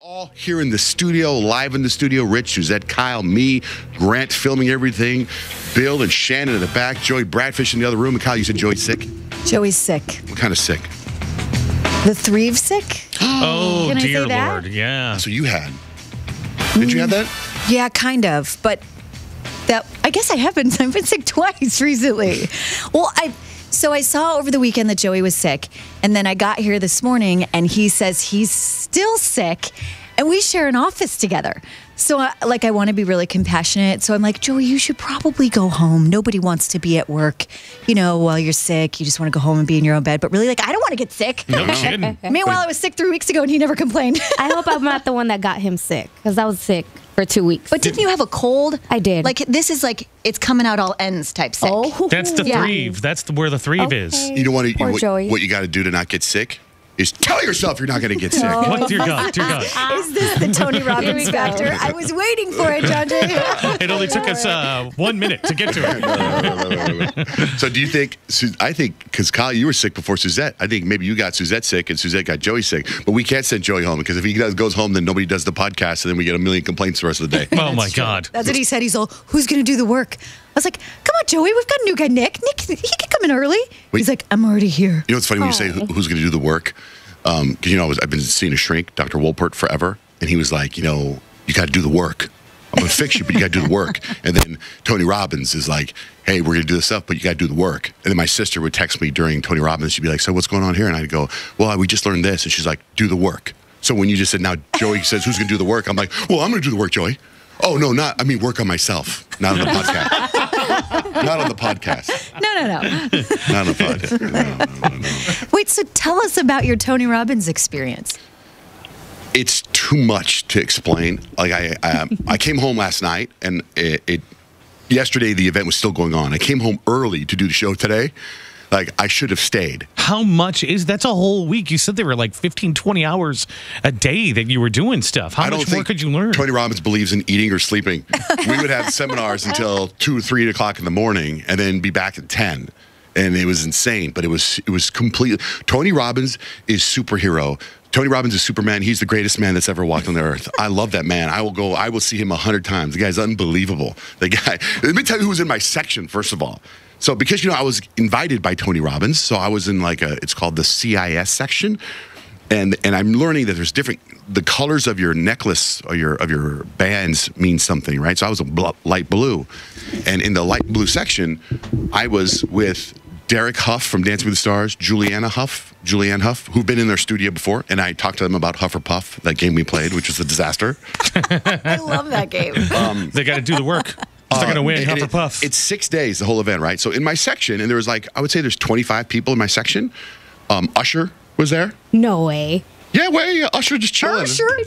All here in the studio, live in the studio. Rich, Suzette, Kyle, me, Grant filming everything. Bill and Shannon in the back. Joey Bradfish in the other room. And Kyle, you said Joey's sick? Joey's sick. What kind of sick? The Three sick? Oh, Can I dear say that? Lord. Yeah. So you had. Did you have that? Yeah, kind of. But I guess I have been. I've been sick twice recently. Well, So I saw over the weekend that Joey was sick, and then I got here this morning, and he says he's still sick, and we share an office together. So, I want to be really compassionate. So I'm like, Joey, you should probably go home. Nobody wants to be at work, while you're sick. You just want to go home and be in your own bed. But really, I don't want to get sick. No kidding. Meanwhile, I was sick 3 weeks ago, and he never complained. I hope I'm not the one that got him sick, because I was sick for 2 weeks. But didn't you have a cold? I did. This is it's coming out all ends type sick. Oh, That's the threeve. That's where the threeve is. You know what? Poor Joey. What you got to do to not get sick is tell yourself you're not going to get sick. What? Dear God. Dear God. Is this the Tony Robbins go. factor? I was waiting for it, Johnjay. It only took us 1 minute to get to it. So do you think, I think, because Kyle, you were sick before Suzette. I think maybe you got Suzette sick and Suzette got Joey sick. But we can't send Joey home because if he goes home, then nobody does the podcast and then we get a million complaints the rest of the day. Oh, my God. That's what he said. He's all, who's going to do the work? I was like, come on, Joey. We've got a new guy, Nick. Nick, he can come in early. He's like, I'm already here. You know what's funny when you say who's going to do the work? Because, I've been seeing a shrink, Dr. Wolpert, forever. And he was like, you got to do the work. I'm going to fix you, but you got to do the work. And then Tony Robbins is like, hey, we're going to do this stuff, but you got to do the work. And then my sister would text me during Tony Robbins. She'd be like, so what's going on here? And I'd go, well, we just learned this. And she's like, do the work. So when you just said, now Joey says, who's going to do the work? I'm like, well, I'm going to do the work, Joey. Oh, no, work on myself, not on the podcast. Not on the podcast. No. Not on the podcast. No. Wait, so tell us about your Tony Robbins experience. It's too much to explain. I came home last night, and yesterday the event was still going on. I came home early to do the show today. I should have stayed. How much is that's a whole week? You said there were 15, 20 hours a day that you were doing stuff. How much more could you learn? Tony Robbins believes in eating or sleeping. We would have seminars until 2 or 3 o'clock in the morning and then be back at 10. And it was insane, but it was completely. Tony Robbins is superhero. Tony Robbins is Superman. He's the greatest man that's ever walked on the earth. I love that man. I will see him 100 times. The guy's unbelievable. The guy. Let me tell you who was in my section, first of all. So because, I was invited by Tony Robbins, so I was in it's called the CIS section. And I'm learning that there's the colors of your necklace or your bands mean something, right? So I was a light blue. And in the light blue section, I was with Derek Huff from Dancing with the Stars, Julianne Huff, who've been in their studio before, and I talked to them about Huff or Puff, that game we played, which was a disaster. I love that game. They got to do the work. They're going to win, Huff or Puff. It's 6 days, the whole event, right? So in my section, and there was I would say there's 25 people in my section. Usher was there. No way. Yeah, Usher just chilling. Usher? You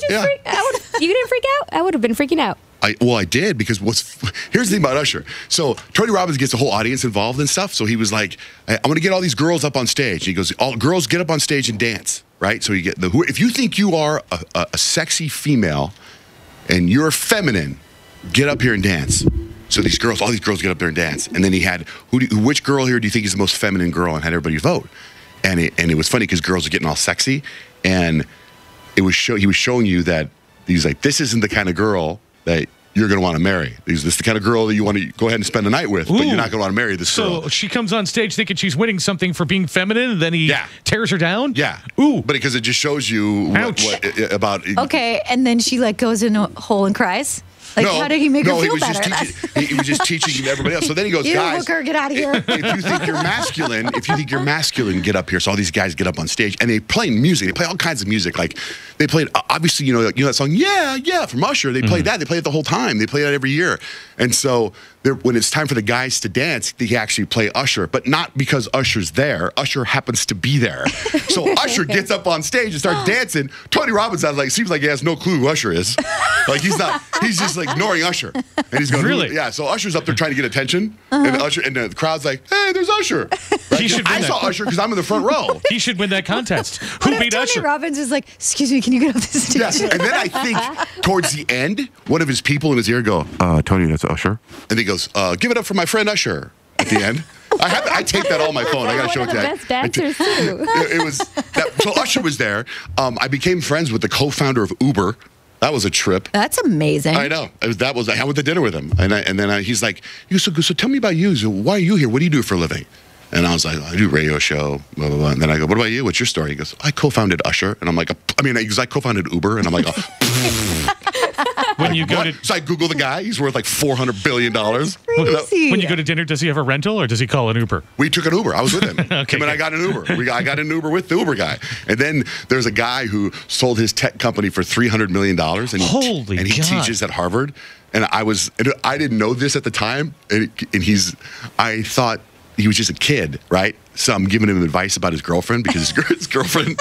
didn't freak out? I would have been freaking out. I did because here's the thing about Usher. So Tony Robbins gets the whole audience involved and stuff. So he was like, I'm going to get all these girls up on stage. He goes, all girls get up on stage and dance, right? So you get if you think you are a sexy female and you're feminine, get up here and dance. So all these girls get up there and dance. And then he had, which girl here do you think is the most feminine girl, and had everybody vote. And it was funny because girls are getting all sexy. And he was showing you that he's like, this isn't the kind of girl that you're going to want to marry. This is the kind of girl that you want to go ahead and spend the night with, but you're not going to want to marry this girl. So she comes on stage thinking she's winning something for being feminine, and then he tears her down? Yeah. Ooh. But because it just shows you what about... Okay, and then she goes in a hole and cries? How did he make her feel better? He was just teaching everybody else. So then he goes, guys, Hooker, get out of here. If you think you're masculine, get up here. So all these guys get up on stage and they play music. They play all kinds of music. They played, obviously, that song, Yeah, from Usher. They played that. They play it the whole time. They play that every year. And so when it's time for the guys to dance, they actually play Usher, but not because Usher's there. Usher happens to be there. So Usher gets up on stage and starts dancing. Tony Robbins seems like he has no clue who Usher is. He's just ignoring Usher. And he's going, really? Yeah, so Usher's up there trying to get attention. And the crowd's like, hey, there's Usher. Right? He should win saw Usher because I'm in the front row. He should win that contest. Who beat Usher? Tony Robbins is like, excuse me, can you get off the stage? Yes, and then I think towards the end, one of his people in his ear go, Tony, that's Usher. And he goes, give it up for my friend Usher at the end. I taped that on my phone. I got to show it to you. Best dancers too. It was that, so Usher was there. I became friends with the co-founder of Uber. That was a trip. That's amazing. I know. I went to dinner with him, and then he's like, so tell me about you. So why are you here? What do you do for a living? And I was like, I do a radio show, blah, blah, blah. And then I go, what about you? What's your story? He goes, I co-founded Usher. And I'm like, I co-founded Uber. And I'm like, when you go to, so I Google the guy. He's worth like $400 billion. Crazy. when you go to dinner, does he have a rental or does he call an Uber? We took an Uber. I was with him. Okay, Him and I got an Uber. I got an Uber with the Uber guy. And then there's a guy who sold his tech company for $300 million. And he teaches at Harvard. And I didn't know this at the time. And I thought he was just a kid, right? So I'm giving him advice about his girlfriend because his girlfriend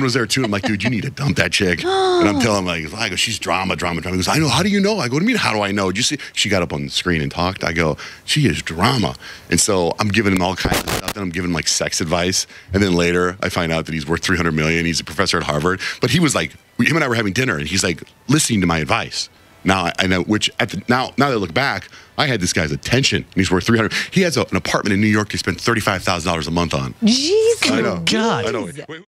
was there too. I'm like, dude, you need to dump that chick. And I'm telling him, I go, she's drama. He goes, I know. How do you know? I go, what do you mean, how do I know? Did you see? She got up on the screen and talked. I go, she is drama. And so I'm giving him all kinds of stuff. Then I'm giving him like sex advice. And then later I find out that he's worth $300 million. He's a professor at Harvard. But he was like, him and I were having dinner and he's like listening to my advice. Now I know now that I look back, I had this guy's attention, and he's worth $300. He has an apartment in New York he spent $35,000 a month on. Jesus. I know. God. I know. Wait.